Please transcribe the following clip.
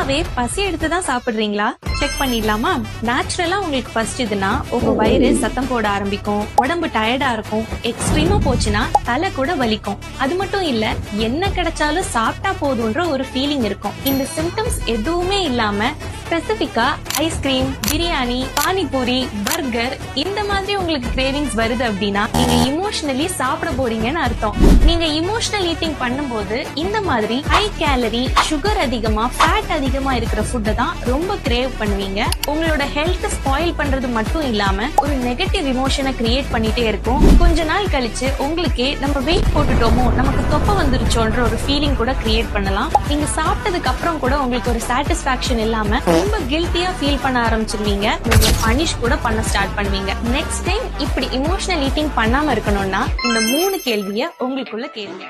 நிஜமாவே பசி எடுத்துதான் சாப்பிடுறீங்களா? செக் பண்ணிடலாமா? நேச்சுரலா உங்களுக்கு ஃபர்ஸ்ட் இதுனா உங்க வயிறு சத்தம் போட ஆரம்பிக்கும், உடம்பு டயர்டா இருக்கும், எக்ஸ்ட்ரீமா போச்சுன்னா தலை கூட வலிக்கும். அது மட்டும் இல்ல, என்ன கிடைச்சாலும் சாப்பிட்டா போதும்ன்ற ஒரு ஃபீலிங் இருக்கும். இந்த சிம்டம்ஸ் எதுவுமே இல்லாம ஸ்பெசிபிக்கா ஐஸ்கிரீம், பிரியாணி, பானிபூரி, பர்கர் இந்த மாதிரி உங்களுக்கு கிரேவிங்ஸ் வருது அப்படின்னா நீங்க இமோஷனலி சாப்பிட போறீங்கன்னு அர்த்தம். நீங்க இமோஷனல் ஈட்டிங் பண்ணும்போது இந்த மாதிரி ஹை கேலரி, சுகர் அதிகமா, ஃபேட் அதிகமா இருக்கிற ஃபுட்டை தான் ரொம்ப கிரேவ் பண்ணுவீங்க. உங்களோட ஹெல்த் ஸ்பாயில் பண்றது மட்டும் இல்லாம ஒரு நெகட்டிவ் இமோஷனை கிரியேட் பண்ணிட்டே இருக்கும். கொஞ்ச நாள் கழிச்சு உங்களுக்கே நம்ம வெயிட் போட்டுட்டோமோ, நமக்கு தொப்பை வந்துருச்சோன்ற ஒரு ஃபீலிங் கூட கிரியேட் பண்ணலாம். நீங்க சாப்பிட்டதுக்கு அப்புறம் கூட உங்களுக்கு ஒரு சாட்டிஸ்பாக்சன் இல்லாம ரொம்ப கில்ட்டியா ஃபீல் பண்ண ஆரம்பிச்சிருவீங்க. நீங்க பனிஷ் கூட பண்ண ஸ்டார்ட் பண்ணுவீங்க. நெக்ஸ்ட் டைம் இப்படி இமோஷனல் ஈட்டிங் பண்ணாம இருக்கணும்னா இந்த 3 கேள்வியை உங்களுக்குள்ள கேளுங்க.